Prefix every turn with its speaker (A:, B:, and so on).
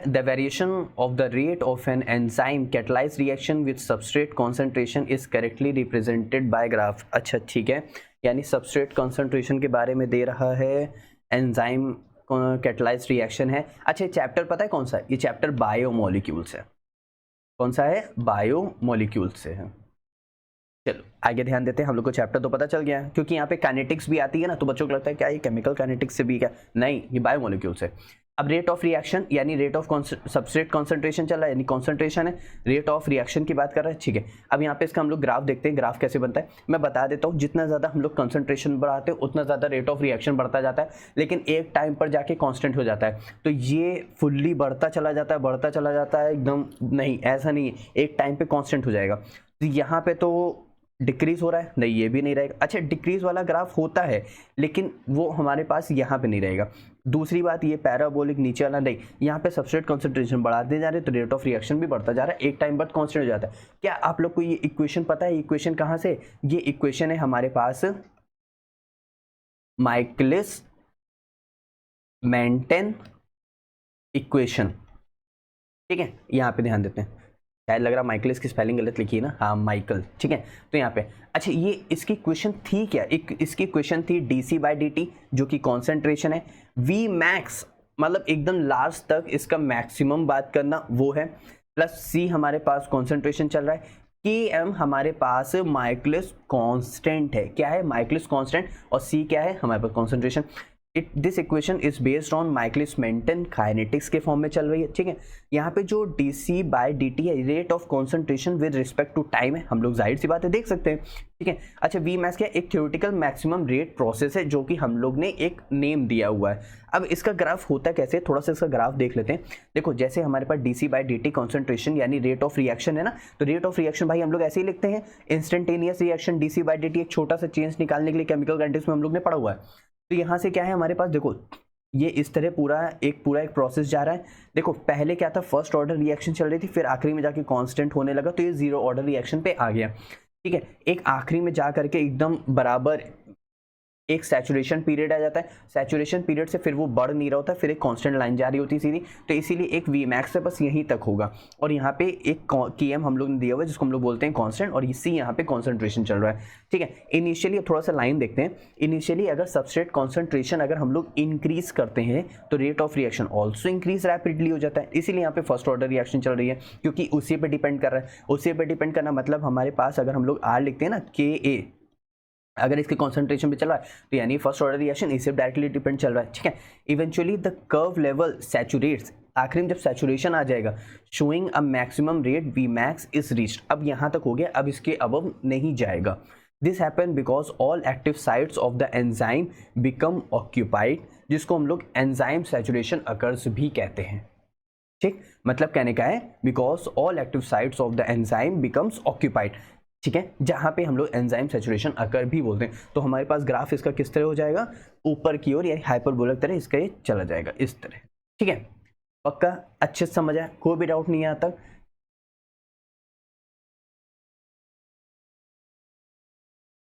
A: The variation of the rate of an enzyme catalyzed reaction with substrate concentration is correctly represented by graph। अच्छा ठीक है, यानी substrate concentration के बारे में दे रहा है, एंजाइम कैटलाइज्ड रिएक्शन है। अच्छा ये चैप्टर पता है कौन सा है? ये चैप्टर बायोमोलिक्यूल्स है। कौन सा है? बायोमोलिक्यूल्स से है। चलो आगे ध्यान देते हैं। हम लोग को चैप्टर तो पता चल गया है, क्योंकि यहाँ पे काइनेटिक्स भी आती है ना, तो बच्चों को लगता है क्या ये केमिकल काइनेटिक्स से भी क्या? नहीं, ये बायोमोलिक्यूल्स है। अब रेट ऑफ रिएक्शन यानी रेट ऑफ सबस्ट्रेट कॉन्सेंट्रेशन चल रहा है, यानी कॉन्सेंट्रेशन है, रेट ऑफ रिएक्शन की बात कर रहे हैं। ठीक है, अब यहाँ पे इसका हम लोग ग्राफ देखते हैं। ग्राफ कैसे बनता है मैं बता देता हूँ। जितना ज़्यादा हम लोग कॉन्सेंट्रेशन बढ़ाते हैं उतना ज़्यादा रेट ऑफ रिएक्शन बढ़ता जाता है, लेकिन एक टाइम पर जाके कॉन्स्टेंट हो जाता है। तो ये फुल्ली बढ़ता चला जाता है, बढ़ता चला जाता है एकदम, नहीं ऐसा नहीं है, एक टाइम पे कॉन्स्टेंट हो जाएगा। तो यहाँ पे तो डिक्रीज हो रहा है, नहीं ये भी नहीं रहेगा। अच्छा डिक्रीज वाला ग्राफ होता है, लेकिन वो हमारे पास यहाँ पे नहीं रहेगा। दूसरी बात ये पैराबोलिक नीचे वाला नहीं, यहाँ पे सबस्ट्रेट कंसंट्रेशन बढ़ाते जा रहे हैं तो रेट ऑफ रिएक्शन भी बढ़ता जा रहा है, एक टाइम बाद कांस्टेंट हो जाता है। क्या आप लोग को ये इक्वेशन पता है? इक्वेशन कहाँ से? ये इक्वेशन है हमारे पास माइकलिस मेंटेन इक्वेशन। ठीक है, यहाँ पे ध्यान देते हैं। शायद लग रहा माइकलिस की स्पेलिंग गलत लिखी है ना, हाँ माइकल। ठीक है, तो यहाँ पे अच्छा ये इसकी क्वेश्चन थी क्या? इसकी क्वेश्चन थी dc/dt जो कि कॉन्सेंट्रेशन है, v मैक्स मतलब एकदम लास्ट तक इसका मैक्सिमम बात करना वो है, प्लस c हमारे पास कॉन्सेंट्रेशन चल रहा है, km हमारे पास माइकलिस कांस्टेंट है। क्या है? Michaelis constant. और c क्या है? हमारे पास concentration. This equation is based on Michaelis Menten kinetics के फॉर्म में चल रही है। ठीक है, यहाँ पे जो dc/dt है rate of concentration with respect to time है, हम लोग जाहिर सी बात है देख सकते हैं। ठीक है, अच्छा वी मैक्स क्या? एक थ्योरेटिकल मैक्सिमम रेट प्रोसेस है जो कि हम लोग ने एक नेम दिया हुआ है। अब इसका ग्राफ होता कैसे, थोड़ा सा इसका ग्राफ देख लेते हैं। देखो जैसे हमारे पास dc/dt कॉन्सेंट्रेशन यानी रेट ऑफ रिएक्शन है ना, तो रेट ऑफ रिएक्शन भाई हम लोग ऐसे ही लिखते हैं, इंस्टेंटेनियस रिएक्शन dc/dt एक छोटा सा चेंज निकालने के लिए केमिकल काइनेटिक्स में हम लोग ने पढ़ा हुआ है। तो यहाँ से क्या है हमारे पास, देखो ये इस तरह पूरा एक प्रोसेस जा रहा है। देखो पहले क्या था, फर्स्ट ऑर्डर रिएक्शन चल रही थी, फिर आखिरी में जाके कांस्टेंट होने लगा, तो ये जीरो ऑर्डर रिएक्शन पे आ गया। ठीक है, एक आखिरी में जा करके एकदम बराबर एक सैचुरेशन पीरियड आ जाता है। सैचुरेशन पीरियड से फिर वो बढ़ नहीं रहा होता, फिर एक कांस्टेंट लाइन जा रही होती है सीधी, तो इसीलिए एक वी मैक्स है बस यहीं तक होगा। और यहाँ पे एक km हम लोग ने दिया हुआ है जिसको हम लोग बोलते हैं कांस्टेंट, और इसी यहाँ पे कॉन्सेंट्रेशन चल रहा है। ठीक है, इनिशियली थोड़ा सा लाइन देखते हैं। इनिशियली अगर सबस्ट्रेट कॉन्सेंट्रेशन अगर हम लोग इंक्रीज करते हैं तो rate of reaction also increase rapidly हो जाता है, इसीलिए यहाँ पे फर्स्ट ऑर्डर रिएक्शन चल रही है, क्योंकि उसी पे डिपेंड कर रहा है। उसी पे डिपेंड करना मतलब हमारे पास अगर हम लोग R लिखते हैं ना Ka, अगर इसके कॉन्सेंट्रेशन पे चल रहा है तो यानी फर्स्ट ऑर्डर रिएक्शन इससे डायरेक्टली डिपेंड चल रहा है। ठीक है, eventually the curve level saturates, आखिर में जब सैचुरेशन आ जाएगा, showing a maximum rate V max is reached. अब यहाँ तक हो गया, अब इसके अबव नहीं जाएगा। This happen because all active sites of the enzyme become occupied, जिसको हम लोग एंजाइम सैचुरेशन अकर्स भी कहते हैं। ठीक, मतलब कहने का है because all active sites of the enzyme becomes occupied. ठीक है, जहां पे हम लोग एंजाइम सैचुरेशन अकर भी बोलते हैं। तो हमारे पास ग्राफ इसका किस तरह हो जाएगा, ऊपर की ओर यानी हाइपरबोलिक तरह इसका ये चला जाएगा इस तरह। ठीक है, पक्का अच्छे से समझ आया, कोई भी डाउट नहीं है यहाँ तक?